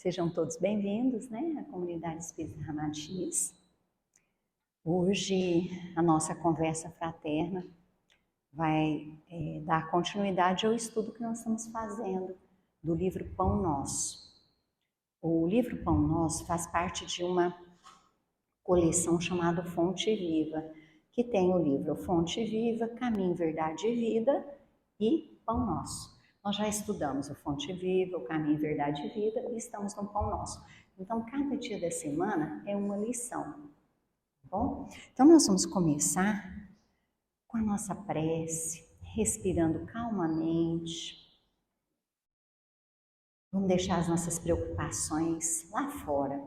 Sejam todos bem-vindos, né, à Comunidade Espírita Ramatiz. Hoje a nossa conversa fraterna vai dar continuidade ao estudo que nós estamos fazendo do livro Pão Nosso. O livro Pão Nosso faz parte de uma coleção chamada Fonte Viva, que tem o livro Fonte Viva, Caminho, Verdade e Vida e Pão Nosso. Nós já estudamos o Fonte Viva, o Caminho, Verdade e Vida e estamos no Pão Nosso. Então, cada dia da semana é uma lição, tá bom? Então, nós vamos começar com a nossa prece, respirando calmamente. Vamos deixar as nossas preocupações lá fora.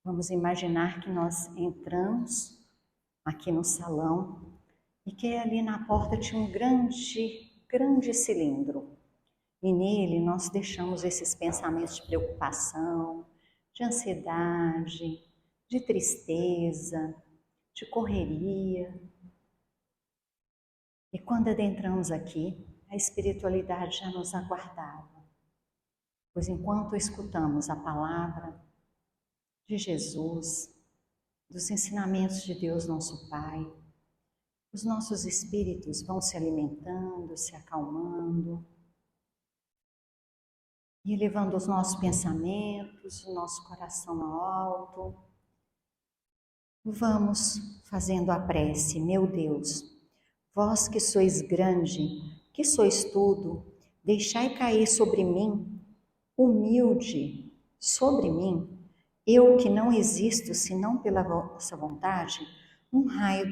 Vamos imaginar que nós entramos aqui no salão e que ali na porta tinha um grande cilindro. E nele nós deixamos esses pensamentos de preocupação, de ansiedade, de tristeza, de correria. E quando adentramos aqui, a espiritualidade já nos aguardava. Pois enquanto escutamos a palavra de Jesus, dos ensinamentos de Deus nosso Pai, os nossos espíritos vão se alimentando, se acalmando, e elevando os nossos pensamentos, o nosso coração ao alto. Vamos fazendo a prece. Meu Deus, vós que sois grande, que sois tudo, deixai cair sobre mim, humilde, sobre mim, eu que não existo senão pela vossa vontade, um raio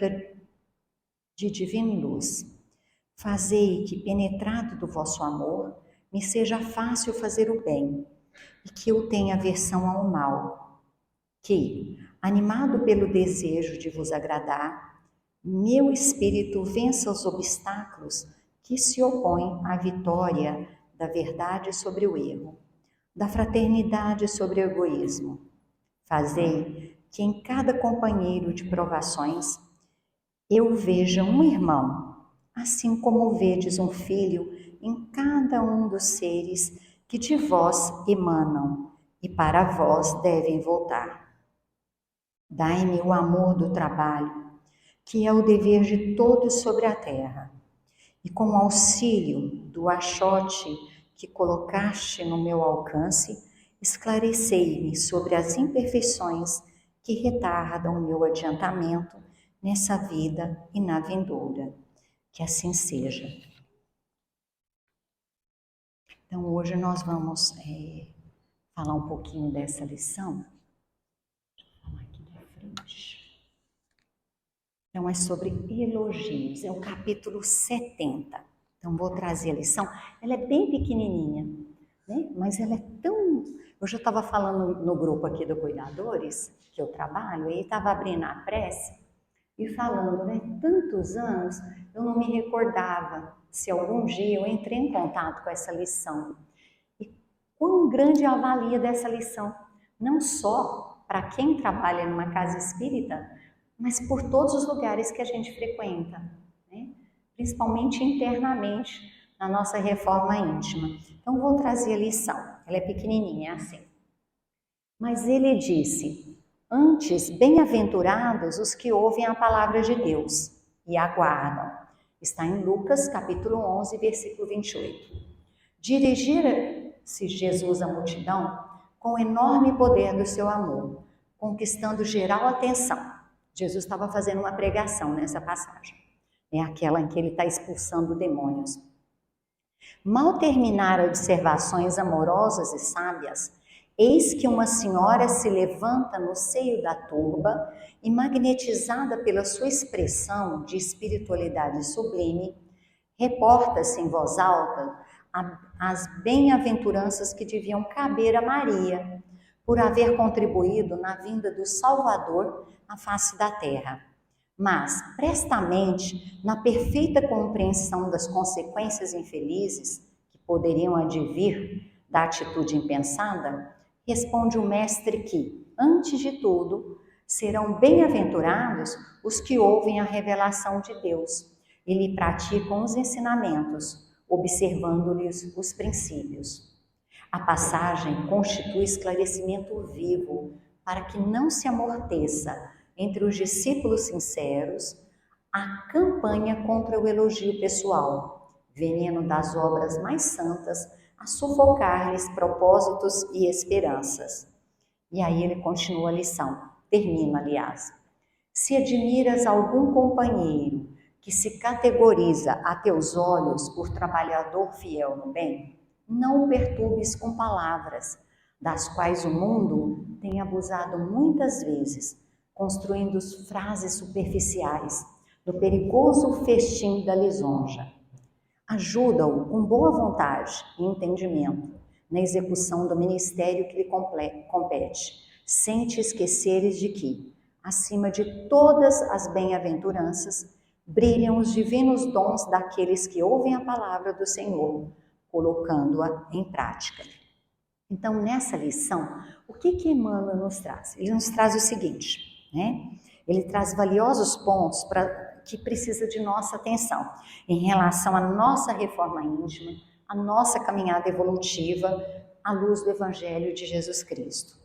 de divina luz. Fazei que, penetrado do vosso amor, me seja fácil fazer o bem, e que eu tenha aversão ao mal, que, animado pelo desejo de vos agradar, meu espírito vença os obstáculos que se opõem à vitória da verdade sobre o erro, da fraternidade sobre o egoísmo. Fazei que em cada companheiro de provações eu veja um irmão, assim como vedes um filho em cada um dos seres que de vós emanam e para vós devem voltar. Dai-me o amor do trabalho, que é o dever de todos sobre a terra, e com o auxílio do achote que colocaste no meu alcance, esclarecei-me sobre as imperfeições que retardam o meu adiantamento nessa vida e na vindoura. Que assim seja. Então, hoje nós vamos falar um pouquinho dessa lição. Deixa eu falar aqui da frente. Então, é sobre elogios, é o capítulo 70. Então, vou trazer a lição. Ela é bem pequenininha, né? Mas ela é tão... Eu já estava falando no grupo aqui do Cuidadores, que eu trabalho, e estava abrindo a prece e falando, né? Tantos anos eu não me recordava se algum dia eu entrei em contato com essa lição. E quão grande é a valia dessa lição, não só para quem trabalha numa casa espírita, mas por todos os lugares que a gente frequenta, né? Principalmente internamente, na nossa reforma íntima. Então, vou trazer a lição, ela é pequenininha, é assim. Mas ele disse, antes, bem-aventurados os que ouvem a palavra de Deus e aguardam. Está em Lucas, capítulo 11, versículo 28. Dirigir-se Jesus à multidão com o enorme poder do seu amor, conquistando geral atenção. Jesus estava fazendo uma pregação nessa passagem. É aquela em que ele está expulsando demônios. Mal terminaram observações amorosas e sábias, eis que uma senhora se levanta no seio da turba e, magnetizada pela sua expressão de espiritualidade sublime, reporta-se em voz alta as bem-aventuranças que deviam caber a Maria, por haver contribuído na vinda do Salvador à face da terra. Mas, prestamente, na perfeita compreensão das consequências infelizes que poderiam advir da atitude impensada, responde o mestre que, antes de tudo, serão bem-aventurados os que ouvem a revelação de Deus e lhe praticam os ensinamentos, observando-lhes os princípios. A passagem constitui esclarecimento vivo para que não se amorteça entre os discípulos sinceros a campanha contra o elogio pessoal, veneno das obras mais santas a sufocar-lhes propósitos e esperanças. E aí ele continua a lição, termina, aliás. Se admiras algum companheiro que se categoriza a teus olhos por trabalhador fiel no bem, não o perturbes com palavras, das quais o mundo tem abusado muitas vezes, construindo frases superficiais, no perigoso festim da lisonja. Ajuda-o com boa vontade e entendimento na execução do ministério que lhe compete, sem te esqueceres de que, acima de todas as bem-aventuranças, brilham os divinos dons daqueles que ouvem a palavra do Senhor, colocando-a em prática. Então, nessa lição, o que Emmanuel nos traz? Ele nos traz o seguinte, né? Ele traz valiosos pontos que precisa de nossa atenção em relação à nossa reforma íntima, à nossa caminhada evolutiva à luz do Evangelho de Jesus Cristo.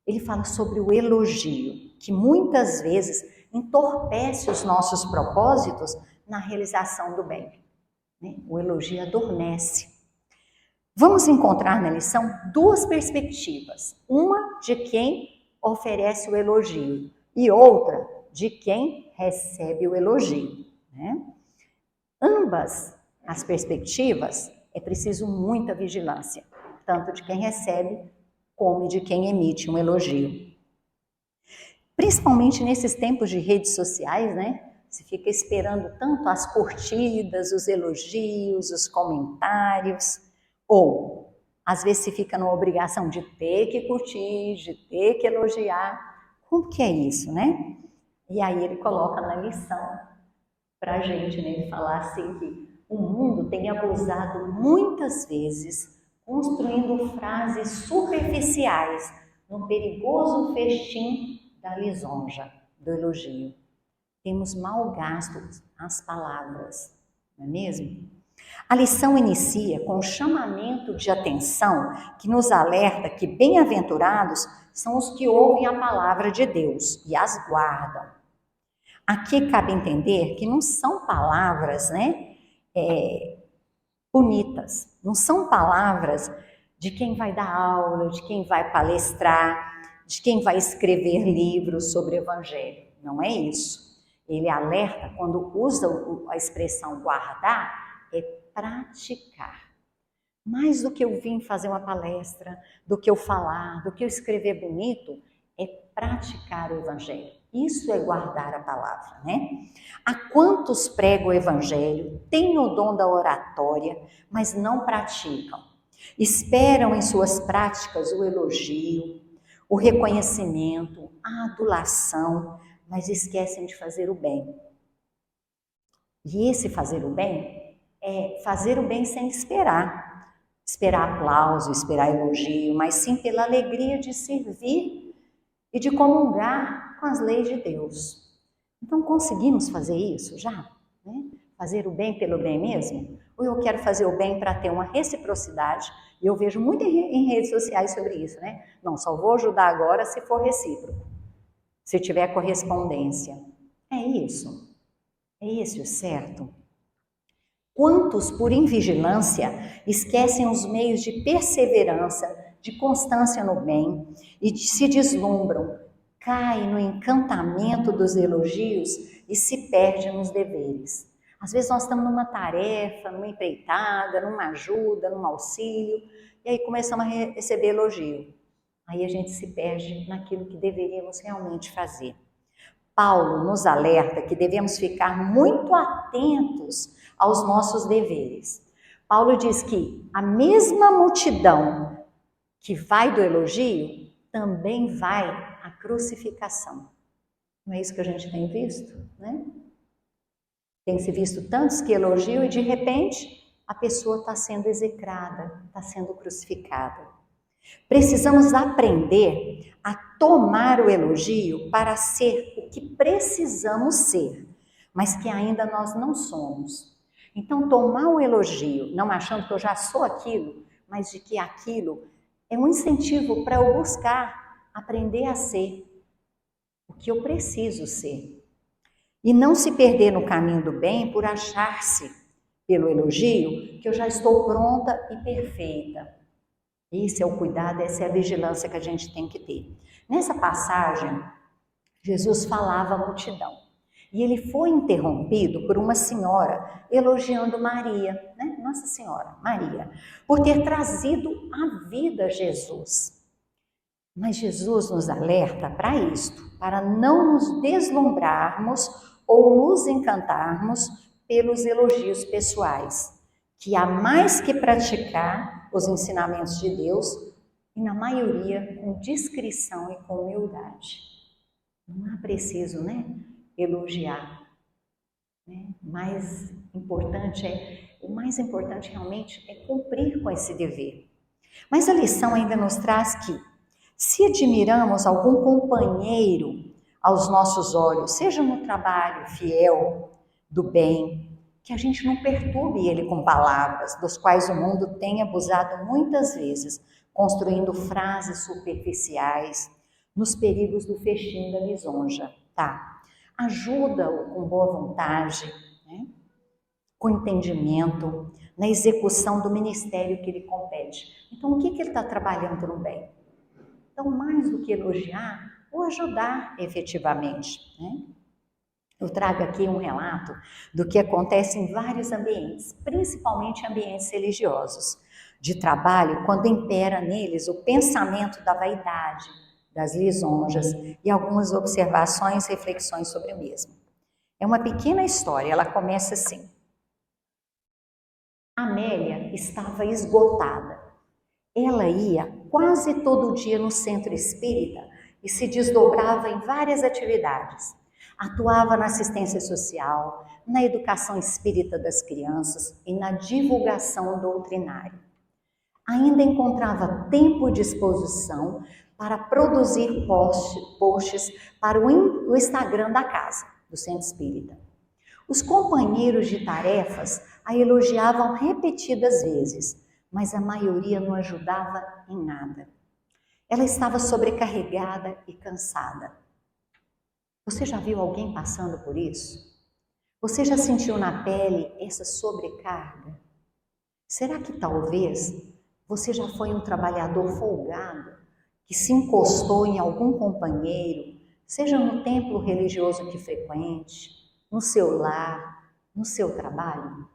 Ele fala sobre o elogio, que muitas vezes entorpece os nossos propósitos na realização do bem. O elogio adormece. Vamos encontrar na lição duas perspectivas. Uma de quem oferece o elogio e outra de quem recebe o elogio. Ambas as perspectivas é preciso muita vigilância, tanto de quem recebe como de quem emite um elogio. Principalmente nesses tempos de redes sociais, Se fica esperando tanto as curtidas, os elogios, os comentários, ou às vezes se fica numa obrigação de ter que curtir, de ter que elogiar. Como que é isso, E aí ele coloca na lição para a gente, Ele falar assim que o mundo tem abusado muitas vezes, construindo frases superficiais no perigoso festim da lisonja, do elogio. Temos mal gasto as palavras, não é mesmo? A lição inicia com um chamamento de atenção que nos alerta que bem-aventurados são os que ouvem a palavra de Deus e as guardam. Aqui cabe entender que não são palavras, bonitas, não são palavras de quem vai dar aula, de quem vai palestrar, de quem vai escrever livros sobre o Evangelho. Não é isso. Ele alerta, quando usa a expressão guardar, é praticar. Mais do que eu vir fazer uma palestra, do que eu falar, do que eu escrever bonito, é praticar o Evangelho. Isso é guardar a palavra, Há quantos pregam o Evangelho, têm o dom da oratória, mas não praticam. Esperam em suas práticas o elogio, o reconhecimento, a adulação, mas esquecem de fazer o bem. E esse fazer o bem é fazer o bem sem esperar aplauso, esperar elogio, mas sim pela alegria de servir e de comungar com as leis de Deus. Então conseguimos fazer isso já? Fazer o bem pelo bem mesmo? Ou eu quero fazer o bem para ter uma reciprocidade? E eu vejo muito em redes sociais sobre isso, Não, só vou ajudar agora se for recíproco, se tiver correspondência. É isso. É esse o certo? Quantos, por invigilância, esquecem os meios de perseverança, de constância no bem e se deslumbram, caem no encantamento dos elogios e se perdem nos deveres. Às vezes nós estamos numa tarefa, numa empreitada, numa ajuda, num auxílio, e aí começamos a receber elogio. Aí a gente se perde naquilo que deveríamos realmente fazer. Paulo nos alerta que devemos ficar muito atentos aos nossos deveres. Paulo diz que a mesma multidão que vai do elogio também vai à crucificação. Não é isso que a gente tem visto, Tem se visto tantos que elogiam e de repente a pessoa está sendo execrada, está sendo crucificada. Precisamos aprender a tomar o elogio para ser o que precisamos ser, mas que ainda nós não somos. Então, tomar o elogio, não achando que eu já sou aquilo, mas de que aquilo É um incentivo para eu buscar aprender a ser o que eu preciso ser. E não se perder no caminho do bem por achar-se, pelo elogio, que eu já estou pronta e perfeita. Esse é o cuidado, essa é a vigilância que a gente tem que ter. Nessa passagem, Jesus falava à multidão. E ele foi interrompido por uma senhora elogiando Maria, né? Nossa Senhora, Maria, por ter trazido à vida Jesus. Mas Jesus nos alerta para isto, para não nos deslumbrarmos ou nos encantarmos pelos elogios pessoais, que há mais que praticar os ensinamentos de Deus, e na maioria com discrição e com humildade. Não é preciso, né, elogiar. Né? O mais importante realmente é cumprir com esse dever. Mas a lição ainda nos traz que, se admiramos algum companheiro aos nossos olhos, seja no trabalho fiel, do bem, que a gente não perturbe ele com palavras, dos quais o mundo tem abusado muitas vezes, construindo frases superficiais, nos perigos do festim da lisonja, tá? Ajuda-o com boa vontade, né? Com entendimento, na execução do ministério que lhe compete. Então, o que ele está trabalhando no bem? Então, mais do que elogiar, ou ajudar efetivamente, né? Eu trago aqui um relato do que acontece em vários ambientes, principalmente ambientes religiosos, de trabalho, quando impera neles o pensamento da vaidade, das lisonjas e algumas observações, reflexões sobre o mesmo. É uma pequena história, ela começa assim. Amélia estava esgotada. Ela ia quase todo dia no centro espírita e se desdobrava em várias atividades. Atuava na assistência social, na educação espírita das crianças e na divulgação doutrinária. Ainda encontrava tempo e disposição para produzir posts para o Instagram da casa, do centro espírita. Os companheiros de tarefas a elogiavam repetidas vezes, mas a maioria não ajudava em nada. Ela estava sobrecarregada e cansada. Você já viu alguém passando por isso? Você já sentiu na pele essa sobrecarga? Será que talvez você já foi um trabalhador folgado que se encostou em algum companheiro, seja no templo religioso que frequente, no seu lar, no seu trabalho?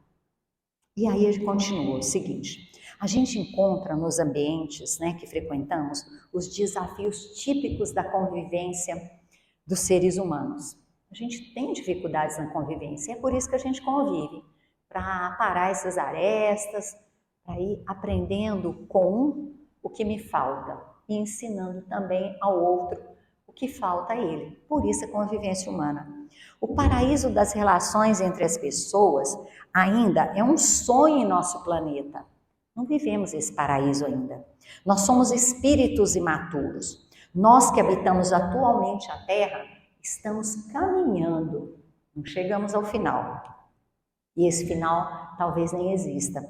E aí ele continua o seguinte: a gente encontra nos ambientes, né, que frequentamos os desafios típicos da convivência dos seres humanos. A gente tem dificuldades na convivência, é por isso que a gente convive, para parar essas arestas, para ir aprendendo com o que me falta e ensinando também ao outro o que falta a ele. Por isso a convivência humana. O paraíso das relações entre as pessoas ainda é um sonho em nosso planeta. Não vivemos esse paraíso ainda. Nós somos espíritos imaturos. Nós que habitamos atualmente a Terra, estamos caminhando, não chegamos ao final. E esse final talvez nem exista.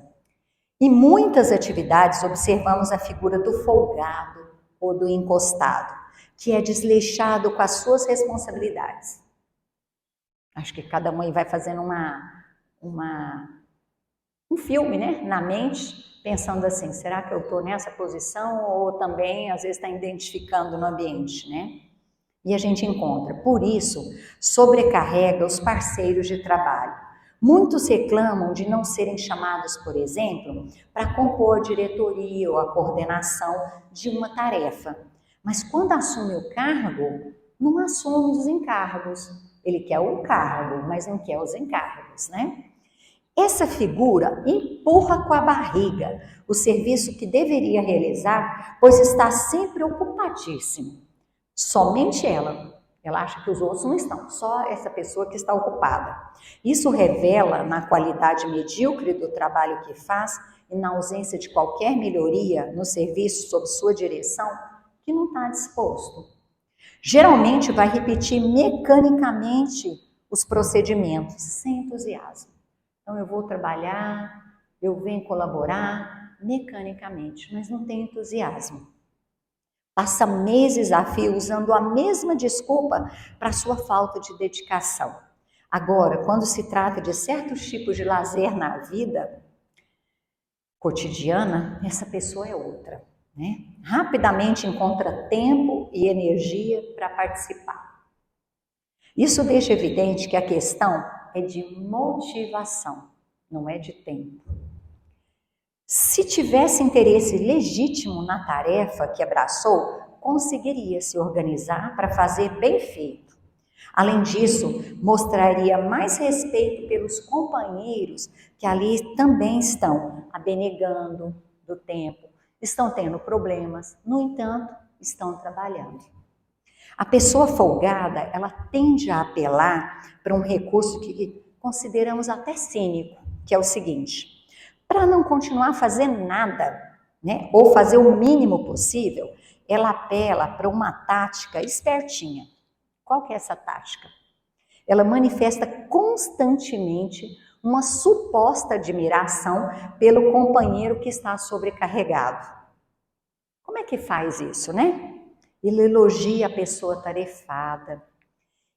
Em muitas atividades observamos a figura do folgado ou do encostado, que é desleixado com as suas responsabilidades. Acho que cada um aí vai fazendo um filme, né, na mente, pensando assim, será que eu estou nessa posição ou também às vezes está identificando no ambiente, né? E a gente encontra. Por isso, sobrecarrega os parceiros de trabalho. Muitos reclamam de não serem chamados, por exemplo, para compor a diretoria ou a coordenação de uma tarefa. Mas quando assume o cargo, não assume os encargos. Ele quer o cargo, mas não quer os encargos, né? Essa figura empurra com a barriga o serviço que deveria realizar, pois está sempre ocupadíssimo. Somente ela acha que os outros não estão, só essa pessoa que está ocupada. Isso revela na qualidade medíocre do trabalho que faz e na ausência de qualquer melhoria no serviço sob sua direção, que não está disposto. Geralmente vai repetir mecanicamente os procedimentos, sem entusiasmo. Então eu vou trabalhar, eu venho colaborar, mecanicamente, mas não tem entusiasmo. Passa meses a fio usando a mesma desculpa para sua falta de dedicação. Agora, quando se trata de certos tipos de lazer na vida cotidiana, essa pessoa é outra, né? Rapidamente encontra tempo e energia para participar. Isso deixa evidente que a questão é de motivação, não é de tempo. Se tivesse interesse legítimo na tarefa que abraçou, conseguiria se organizar para fazer bem feito. Além disso, mostraria mais respeito pelos companheiros que ali também estão abnegando do tempo, estão tendo problemas, no entanto, estão trabalhando. A pessoa folgada, ela tende a apelar para um recurso que consideramos até cínico, que é o seguinte: para não continuar fazendo nada, né, ou fazer o mínimo possível, ela apela para uma tática espertinha. Qual que é essa tática? Ela manifesta constantemente uma suposta admiração pelo companheiro que está sobrecarregado. Como é que faz isso, né? Ele elogia a pessoa tarefada.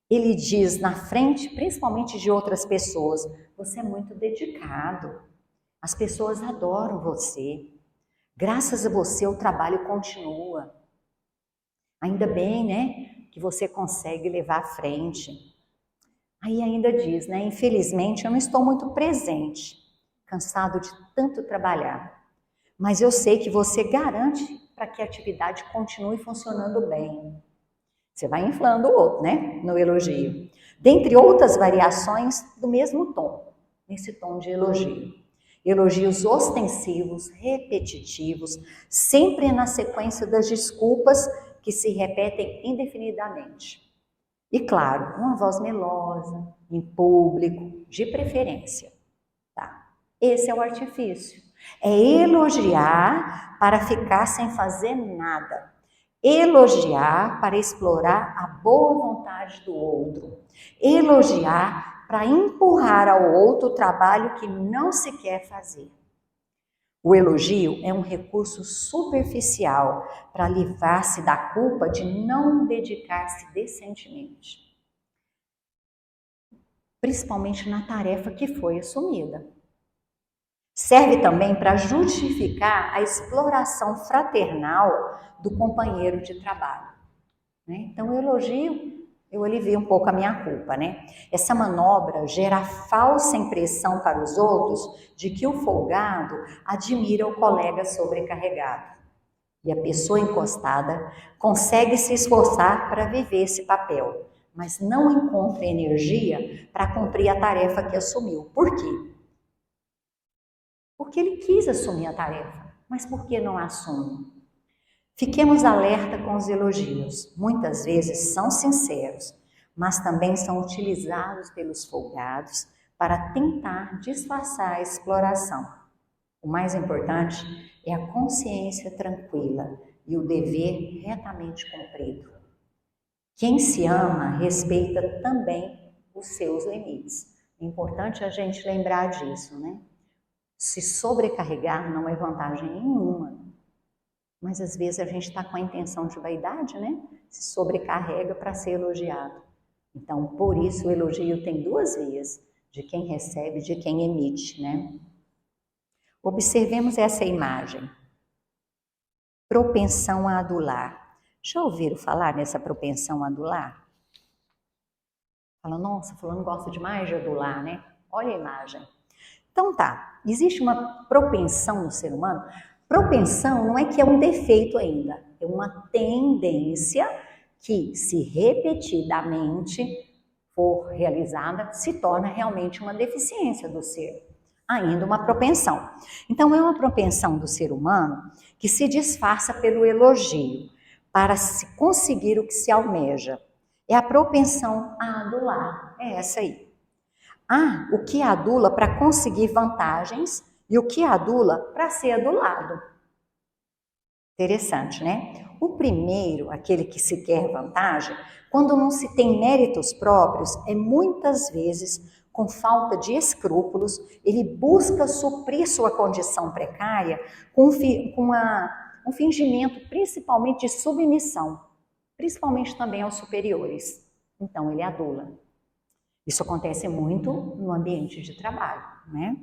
Ele diz na frente, principalmente de outras pessoas, você é muito dedicado. As pessoas adoram você. Graças a você o trabalho continua. Ainda bem, né, que você consegue levar à frente. Aí ainda diz, né, infelizmente eu não estou muito presente, cansado de tanto trabalhar. Mas eu sei que você garante para que a atividade continue funcionando bem. Você vai inflando o outro, né, no elogio. Dentre outras variações do mesmo tom, nesse tom de elogio. Elogios ostensivos, repetitivos, sempre na sequência das desculpas que se repetem indefinidamente. E claro, uma voz melosa, em público, de preferência. Tá? Esse é o artifício. É elogiar para ficar sem fazer nada. Elogiar para explorar a boa vontade do outro. Elogiar para empurrar ao outro o trabalho que não se quer fazer. O elogio é um recurso superficial para livrar-se da culpa de não dedicar-se decentemente, principalmente na tarefa que foi assumida. Serve também para justificar a exploração fraternal do companheiro de trabalho. Então, o elogio, eu alivio um pouco a minha culpa, né? Essa manobra gera a falsa impressão para os outros de que o folgado admira o colega sobrecarregado. E a pessoa encostada consegue se esforçar para viver esse papel, mas não encontra energia para cumprir a tarefa que assumiu. Por quê? Porque ele quis assumir a tarefa, mas por que não assume? Fiquemos alerta com os elogios. Muitas vezes são sinceros, mas também são utilizados pelos folgados para tentar disfarçar a exploração. O mais importante é a consciência tranquila e o dever retamente cumprido. Quem se ama respeita também os seus limites. É importante a gente lembrar disso, né? Se sobrecarregar não é vantagem nenhuma. Mas às vezes a gente está com a intenção de vaidade, né? Se sobrecarrega para ser elogiado. Então, por isso o elogio tem duas vias, de quem recebe e de quem emite, né? Observemos essa imagem. Propensão a adular. Já ouviram falar nessa propensão a adular? Fala, nossa, fulano gosta demais de adular, né? Olha a imagem. Então tá, existe uma propensão no ser humano. Propensão não é que é um defeito ainda, é uma tendência que, se repetidamente for realizada, se torna realmente uma deficiência do ser, ainda uma propensão. Então é uma propensão do ser humano que se disfarça pelo elogio, para se conseguir o que se almeja. É a propensão a adular, é essa aí. Há o que adula para conseguir vantagens e o que adula para ser adulado. Interessante, né? O primeiro, aquele que se quer vantagem, quando não se tem méritos próprios, é muitas vezes com falta de escrúpulos, ele busca suprir sua condição precária com um fingimento principalmente de submissão, principalmente também aos superiores. Então ele adula. Isso acontece muito no ambiente de trabalho, né?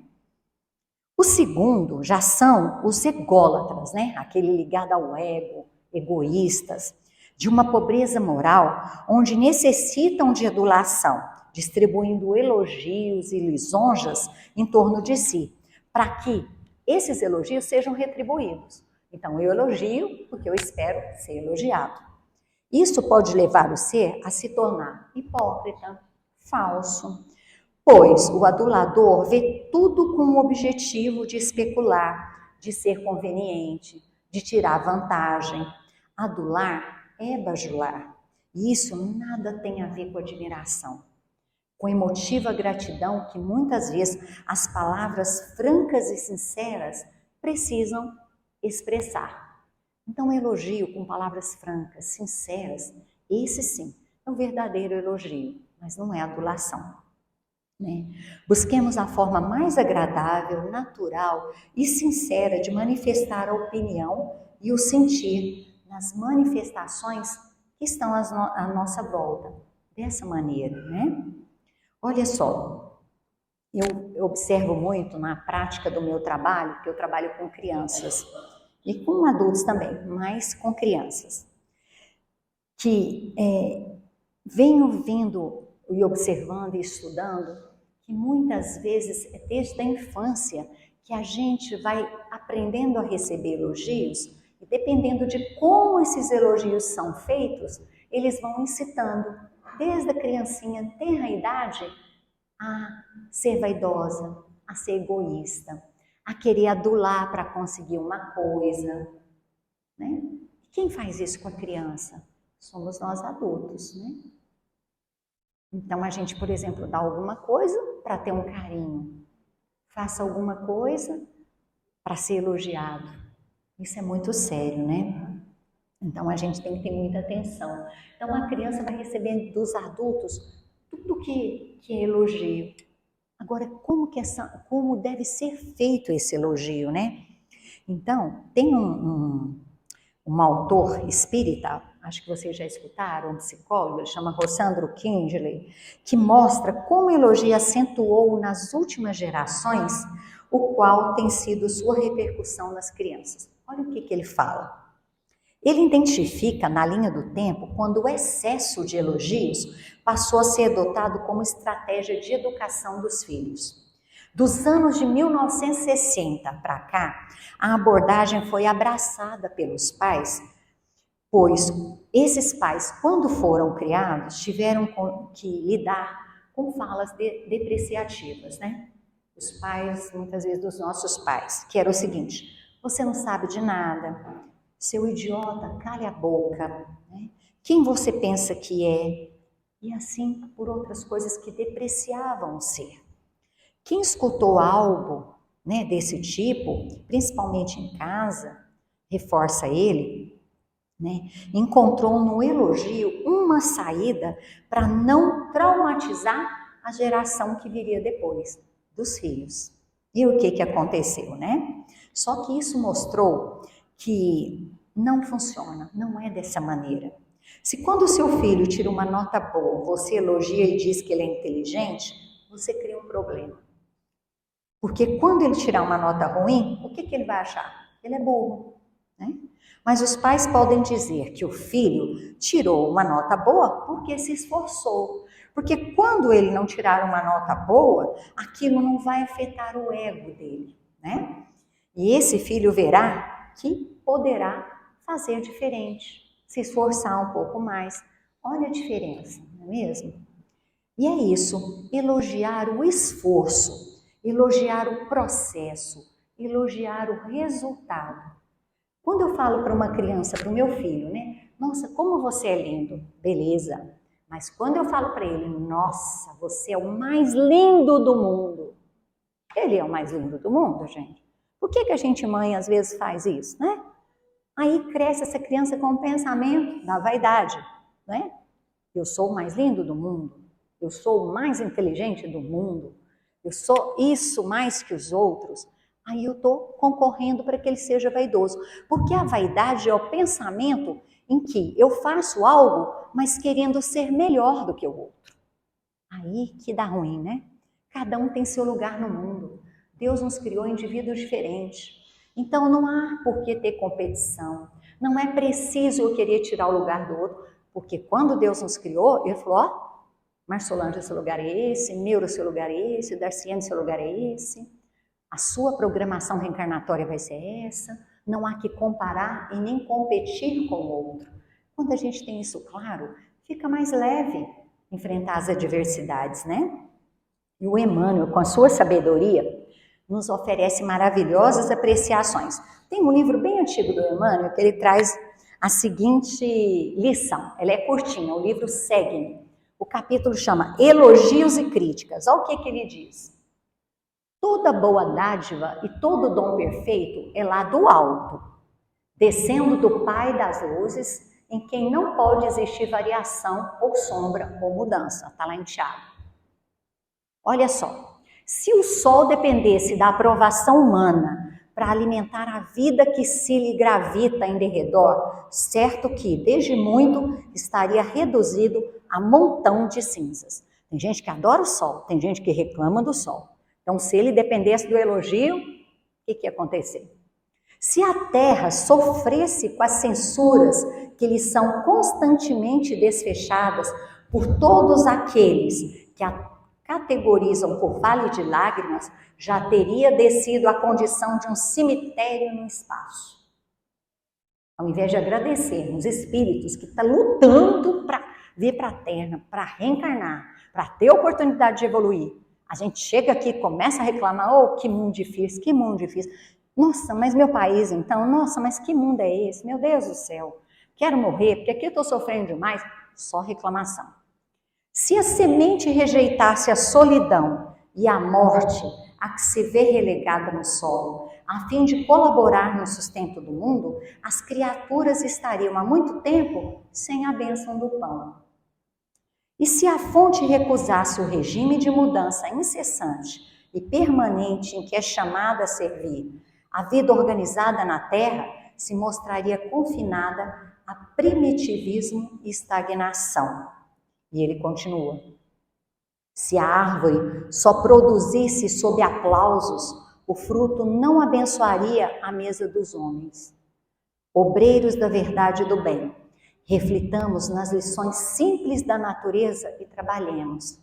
O segundo já são os ególatras, né? Aquele ligado ao ego, egoístas, de uma pobreza moral, onde necessitam de adulação, distribuindo elogios e lisonjas em torno de si, para que esses elogios sejam retribuídos. Então, eu elogio porque eu espero ser elogiado. Isso pode levar o ser a se tornar hipócrita, falso, pois o adulador vê tudo com o objetivo de especular, de ser conveniente, de tirar vantagem. Adular é bajular. E isso nada tem a ver com admiração, com emotiva gratidão que muitas vezes as palavras francas e sinceras precisam expressar. Então, elogio com palavras francas, sinceras, esse sim é o verdadeiro elogio, mas não é adulação. Né? Busquemos a forma mais agradável, natural e sincera de manifestar a opinião e o sentir nas manifestações que estão à nossa volta, dessa maneira, né? Olha só, eu observo muito na prática do meu trabalho, porque eu trabalho com crianças e com adultos também, mas com crianças, que venho vendo e observando e estudando que muitas vezes é desde a infância que a gente vai aprendendo a receber elogios e dependendo de como esses elogios são feitos, eles vão incitando desde a criancinha, tenra idade, a ser vaidosa, a ser egoísta, a querer adular para conseguir uma coisa, né? Quem faz isso com a criança? Somos nós adultos, né? Então a gente, por exemplo, dá alguma coisa para ter um carinho, faça alguma coisa para ser elogiado. Isso é muito sério, né? Então a gente tem que ter muita atenção. Então a criança vai recebendo dos adultos tudo que é elogio. Agora, como deve ser feito esse elogio, né? Então, tem um autor espírita, acho que vocês já escutaram, um psicólogo, ele chama Rossandro Kingley, que mostra como o elogio acentuou nas últimas gerações, o qual tem sido sua repercussão nas crianças. Olha o que ele fala. Ele identifica na linha do tempo quando o excesso de elogios passou a ser adotado como estratégia de educação dos filhos. Dos anos de 1960 para cá, a abordagem foi abraçada pelos pais, pois esses pais, quando foram criados, tiveram que lidar com falas depreciativas, né? Os pais, muitas vezes dos nossos pais, que era o seguinte: você não sabe de nada, seu idiota, cale a boca, né? Quem você pensa que é? E assim por outras coisas que depreciavam o ser. Quem escutou algo, né, desse tipo, principalmente em casa, reforça ele, né, encontrou no elogio uma saída para não traumatizar a geração que viria depois, dos filhos. E o que aconteceu, né? Só que isso mostrou que não funciona, não é dessa maneira. Se quando o seu filho tira uma nota boa, você elogia e diz que ele é inteligente, você cria um problema. Porque quando ele tirar uma nota ruim, o que ele vai achar? Ele é burro, né? Mas os pais podem dizer que o filho tirou uma nota boa porque se esforçou. Porque quando ele não tirar uma nota boa, aquilo não vai afetar o ego dele, né? E esse filho verá que poderá fazer diferente, se esforçar um pouco mais. Olha a diferença, não é mesmo? E é isso, elogiar o esforço, elogiar o processo, elogiar o resultado. Quando eu falo para uma criança, para o meu filho, né? Nossa, como você é lindo, beleza. Mas quando eu falo para ele, nossa, você é o mais lindo do mundo. Ele é o mais lindo do mundo, gente. Por que a gente, mãe, às vezes faz isso, né? Aí cresce essa criança com o pensamento da vaidade, né? Eu sou o mais lindo do mundo. eu sou o mais inteligente do mundo, eu sou isso mais que os outros, aí eu estou concorrendo para que ele seja vaidoso. Porque a vaidade é o pensamento em que eu faço algo, mas querendo ser melhor do que o outro. Aí que dá ruim, né? Cada um tem seu lugar no mundo. Deus nos criou indivíduos diferentes. Então não há por que ter competição. Não é preciso eu querer tirar o lugar do outro, porque quando Deus nos criou, Ele falou, ó, Marcelândia, seu lugar é esse, Neuro, seu lugar é esse, Darciane, seu lugar é esse. A sua programação reencarnatória vai ser essa. Não há que comparar e nem competir com o outro. Quando a gente tem isso claro, fica mais leve enfrentar as adversidades, né? E o Emmanuel, com a sua sabedoria, nos oferece maravilhosas apreciações. Tem um livro bem antigo do Emmanuel que ele traz a seguinte lição. Ela é curtinha, o livro segue. O capítulo chama Elogios e Críticas. Olha o que ele diz. Toda boa dádiva e todo dom perfeito é lá do alto, descendo do Pai das luzes, em quem não pode existir variação ou sombra ou mudança. Está lá em Tiago. Olha só, se o sol dependesse da aprovação humana para alimentar a vida que se lhe gravita em derredor, certo que, desde muito, estaria reduzido a montão de cinzas. Tem gente que adora o sol, tem gente que reclama do sol. Então, se ele dependesse do elogio, o que ia acontecer? Se a terra sofresse com as censuras que lhe são constantemente desfechadas por todos aqueles que a categorizam por vale de lágrimas, já teria descido à condição de um cemitério no espaço. Ao invés de agradecermos espíritos que estão lutando para vir para a Terra, para reencarnar, para ter oportunidade de evoluir, a gente chega aqui e começa a reclamar, oh, que mundo difícil, que mundo difícil. Nossa, mas meu país então, nossa, mas que mundo é esse? Meu Deus do céu, quero morrer, porque aqui eu estou sofrendo demais. Só reclamação. Se a semente rejeitasse a solidão e a morte a que se vê relegada no solo, a fim de colaborar no sustento do mundo, as criaturas estariam há muito tempo sem a bênção do pão. E se a fonte recusasse o regime de mudança incessante e permanente em que é chamada a servir, a vida organizada na Terra se mostraria confinada a primitivismo e estagnação. E ele continua. Se a árvore só produzisse sob aplausos, o fruto não abençoaria a mesa dos homens. Obreiros da verdade e do bem, reflitamos nas lições simples da natureza e trabalhemos.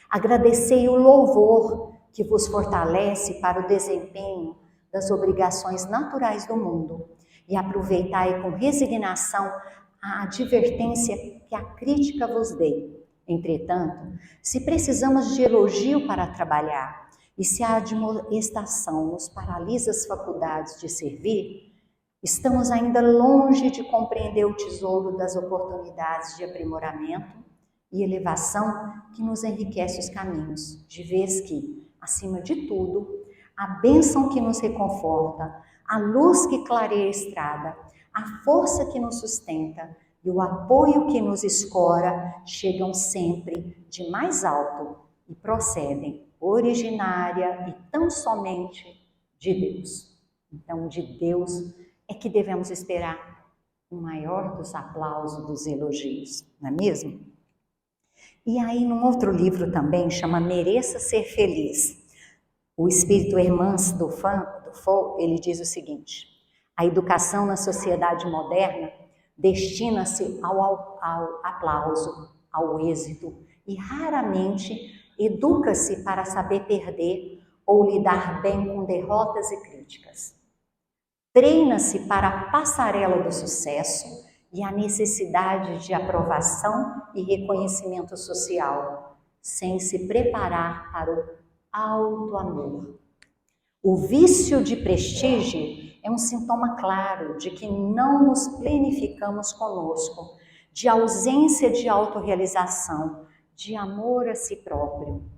Agradecei o louvor que vos fortalece para o desempenho das obrigações naturais do mundo e aproveitai com resignação a advertência que a crítica vos dê. Entretanto, se precisamos de elogio para trabalhar e se a admoestação nos paralisa as faculdades de servir, estamos ainda longe de compreender o tesouro das oportunidades de aprimoramento e elevação que nos enriquece os caminhos, de vez que, acima de tudo, a bênção que nos reconforta, a luz que clareia a estrada, a força que nos sustenta e o apoio que nos escora chegam sempre de mais alto e procedem originária e tão somente de Deus. Então, de Deus é que devemos esperar o maior dos aplausos, dos elogios, não é mesmo? E aí, num outro livro também, chama Mereça Ser Feliz, o espírito Hermance Dufour, ele diz o seguinte: a educação na sociedade moderna destina-se ao aplauso, ao êxito, e raramente educa-se para saber perder ou lidar bem com derrotas e críticas. Treina-se para a passarela do sucesso e a necessidade de aprovação e reconhecimento social, sem se preparar para o auto-amor. O vício de prestígio é um sintoma claro de que não nos planificamos conosco, de ausência de autorrealização, de amor a si próprio.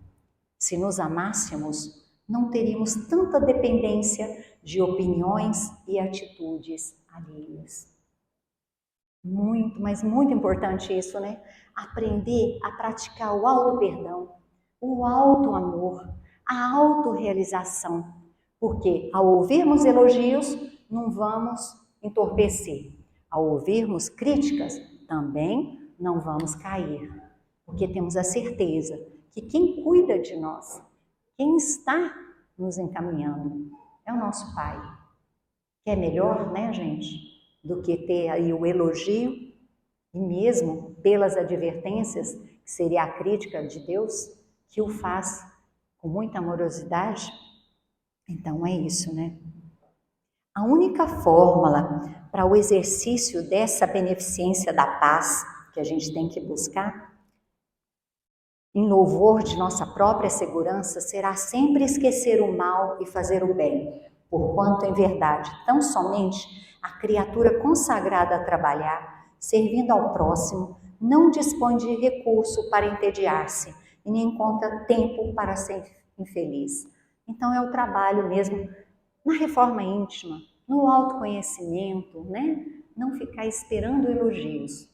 Se nos amássemos, não teríamos tanta dependência de opiniões e atitudes alheias. Muito, mas muito importante isso, né? Aprender a praticar o auto-perdão, o auto-amor, a autorrealização. Porque ao ouvirmos elogios, não vamos entorpecer. Ao ouvirmos críticas, também não vamos cair. Porque temos a certeza que quem cuida de nós, quem está nos encaminhando, é o nosso Pai. Que é melhor, né, gente, do que ter aí o elogio e mesmo pelas advertências, que seria a crítica de Deus, que o faz com muita amorosidade. Então é isso, né? A única fórmula para o exercício dessa beneficência da paz que a gente tem que buscar, em louvor de nossa própria segurança, será sempre esquecer o mal e fazer o bem, porquanto, em verdade, tão somente a criatura consagrada a trabalhar, servindo ao próximo, não dispõe de recurso para entediar-se e nem encontra tempo para ser infeliz. Então é o trabalho mesmo na reforma íntima, no autoconhecimento, né? Não ficar esperando elogios.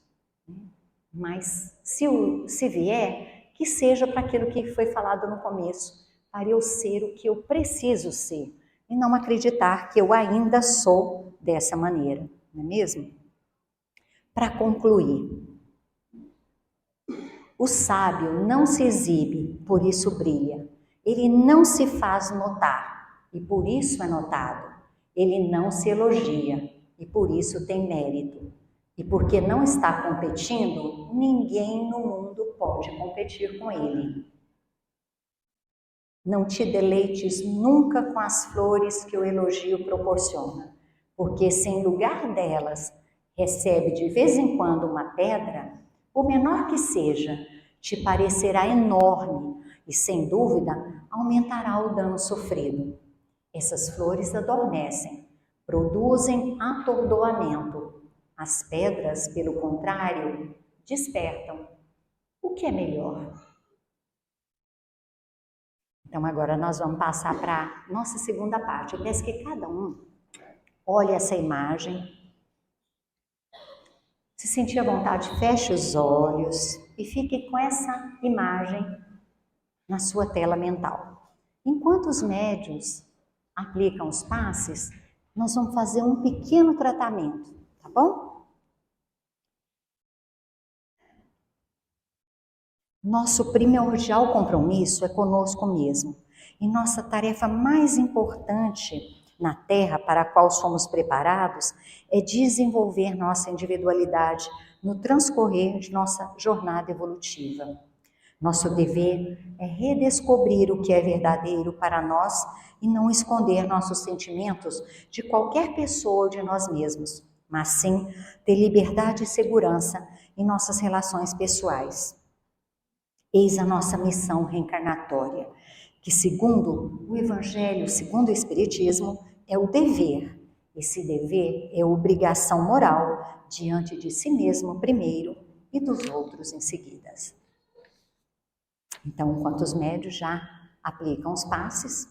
Mas se vier, que seja para aquilo que foi falado no começo, para eu ser o que eu preciso ser, e não acreditar que eu ainda sou dessa maneira, não é mesmo? Para concluir, o sábio não se exibe, por isso brilha. Ele não se faz notar, e por isso é notado. Ele não se elogia, e por isso tem mérito. E porque não está competindo, ninguém no mundo pode competir com ele. Não te deleites nunca com as flores que o elogio proporciona, porque se em lugar delas recebe de vez em quando uma pedra, por menor que seja, te parecerá enorme e, sem dúvida, aumentará o dano sofrido. Essas flores adormecem, produzem atordoamento. As pedras, pelo contrário, despertam. O que é melhor? Então agora nós vamos passar para a nossa segunda parte. Eu peço que cada um olhe essa imagem. Se sentir à vontade, feche os olhos e fique com essa imagem na sua tela mental. Enquanto os médiuns aplicam os passes, nós vamos fazer um pequeno tratamento, tá bom? Nosso primordial compromisso é conosco mesmo. E nossa tarefa mais importante na Terra para a qual somos preparados é desenvolver nossa individualidade no transcorrer de nossa jornada evolutiva. Nosso dever é redescobrir o que é verdadeiro para nós e não esconder nossos sentimentos de qualquer pessoa ou de nós mesmos, mas sim ter liberdade e segurança em nossas relações pessoais. Eis a nossa missão reencarnatória, que segundo o Evangelho, segundo o Espiritismo, é o dever. Esse dever é obrigação moral diante de si mesmo primeiro e dos outros em seguida. Então, enquanto os médios já aplicam os passes,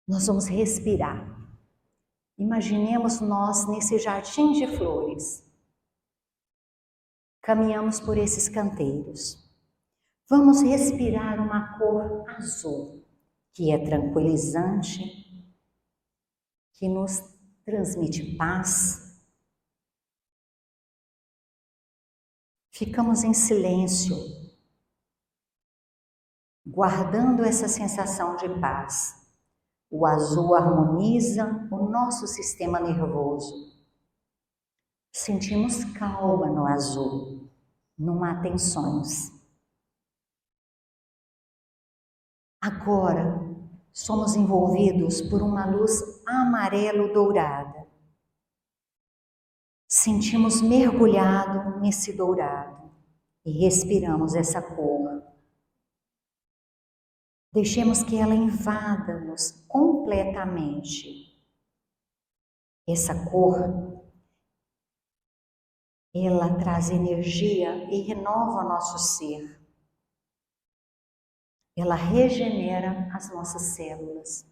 nós vamos respirar. Imaginemos nós nesse jardim de flores. Caminhamos por esses canteiros. Vamos respirar uma cor azul, que é tranquilizante, que nos transmite paz. Ficamos em silêncio, guardando essa sensação de paz. O azul harmoniza o nosso sistema nervoso. Sentimos calma no azul, não há tensões. Agora, somos envolvidos por uma luz amarelo-dourada. Sentimos mergulhado nesse dourado e respiramos essa cor. Deixemos que ela invada-nos completamente. Essa cor, ela traz energia e renova nosso ser. Ela regenera as nossas células.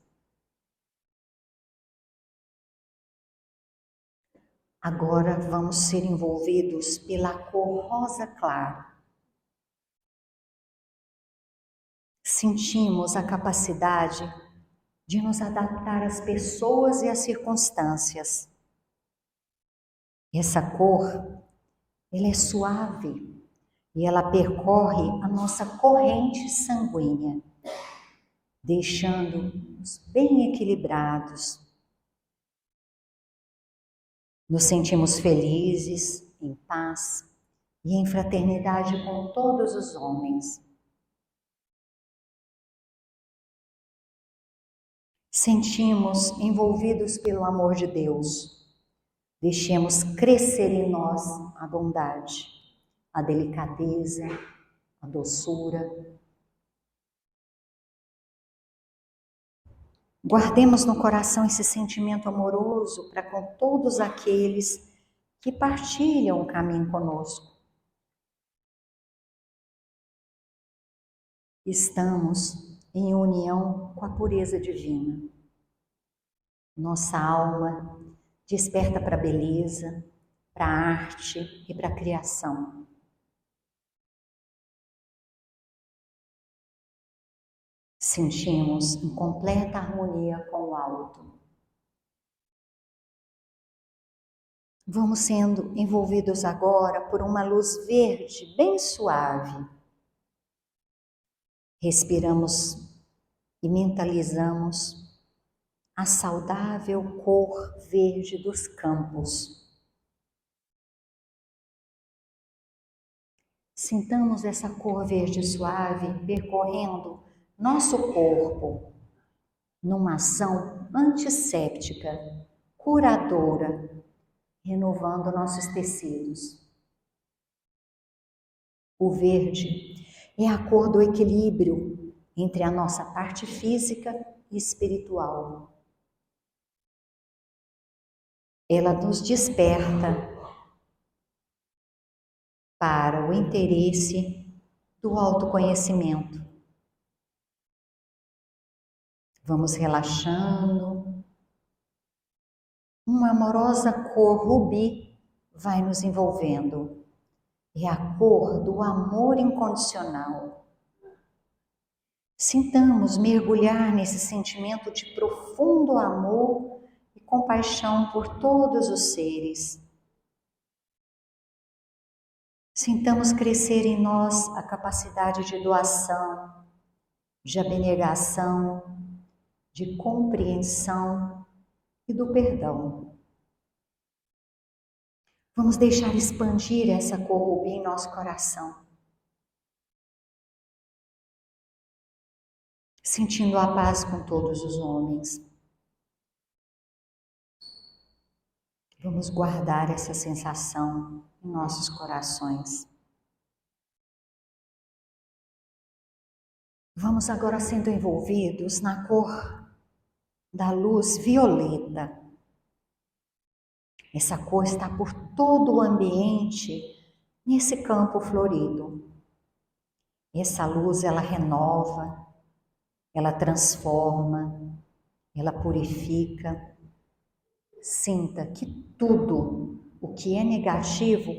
Agora vamos ser envolvidos pela cor rosa claro. Sentimos a capacidade de nos adaptar às pessoas e às circunstâncias. Essa cor, ela é suave e ela percorre a nossa corrente sanguínea, deixando-nos bem equilibrados. Nos sentimos felizes, em paz e em fraternidade com todos os homens. Sentimos envolvidos pelo amor de Deus. Deixemos crescer em nós a bondade, a delicadeza, a doçura. Guardemos no coração esse sentimento amoroso para com todos aqueles que partilham o caminho conosco. Estamos em união com a pureza divina. Nossa alma desperta para a beleza, para a arte e para a criação. Sentimos em completa harmonia com o alto. Vamos sendo envolvidos agora por uma luz verde bem suave. Respiramos e mentalizamos a saudável cor verde dos campos. Sintamos essa cor verde suave percorrendo nosso corpo, numa ação antisséptica, curadora, renovando nossos tecidos. O verde é a cor do equilíbrio entre a nossa parte física e espiritual. Ela nos desperta para o interesse do autoconhecimento. Vamos relaxando. Uma amorosa cor rubi vai nos envolvendo. É a cor do amor incondicional. Sintamos mergulhar nesse sentimento de profundo amor e compaixão por todos os seres. Sintamos crescer em nós a capacidade de doação, de abnegação, de compreensão e do perdão. Vamos deixar expandir essa cor rubi em nosso coração. Sentindo a paz com todos os homens. Vamos guardar essa sensação em nossos corações. Vamos agora sendo envolvidos na cor da luz violeta. Essa cor está por todo o ambiente nesse campo florido. Essa luz, ela renova, ela transforma, ela purifica. Sinta que tudo o que é negativo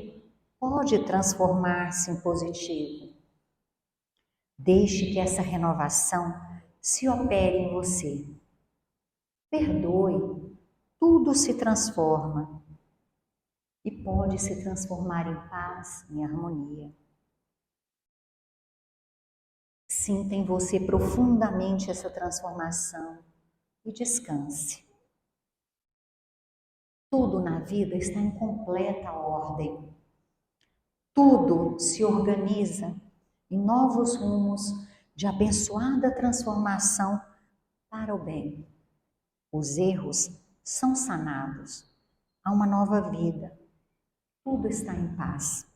pode transformar-se em positivo. Deixe que essa renovação se opere em você. Perdoe, tudo se transforma e pode se transformar em paz, em harmonia. Sinta em você profundamente essa transformação e descanse. Tudo na vida está em completa ordem. Tudo se organiza em novos rumos de abençoada transformação para o bem. Os erros são sanados. Há uma nova vida. Tudo está em paz.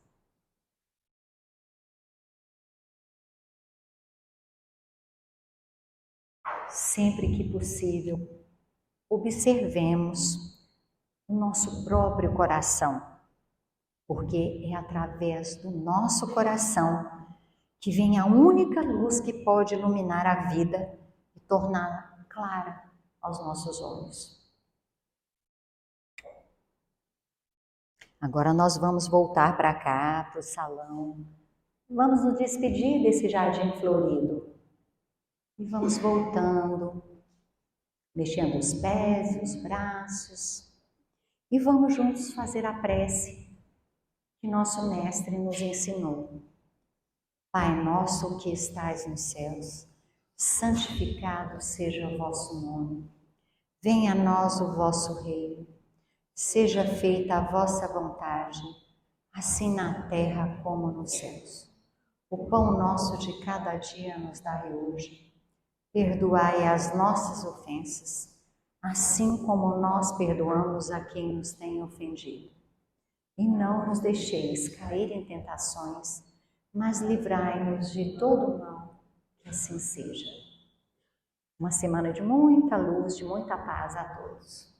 Sempre que possível, observemos o nosso próprio coração, porque é através do nosso coração que vem a única luz que pode iluminar a vida e torná-la clara aos nossos olhos. Agora nós vamos voltar para cá, para o salão. Vamos nos despedir desse jardim florido. E vamos voltando, mexendo os pés, os braços. E vamos juntos fazer a prece que nosso Mestre nos ensinou. Pai nosso que estais nos céus, santificado seja o vosso nome. Venha a nós o vosso reino. Seja feita a vossa vontade, assim na terra como nos céus. O pão nosso de cada dia nos dai hoje. Perdoai as nossas ofensas, assim como nós perdoamos a quem nos tem ofendido. E não nos deixeis cair em tentações, mas livrai-nos de todo mal, que assim seja. Uma semana de muita luz, de muita paz a todos.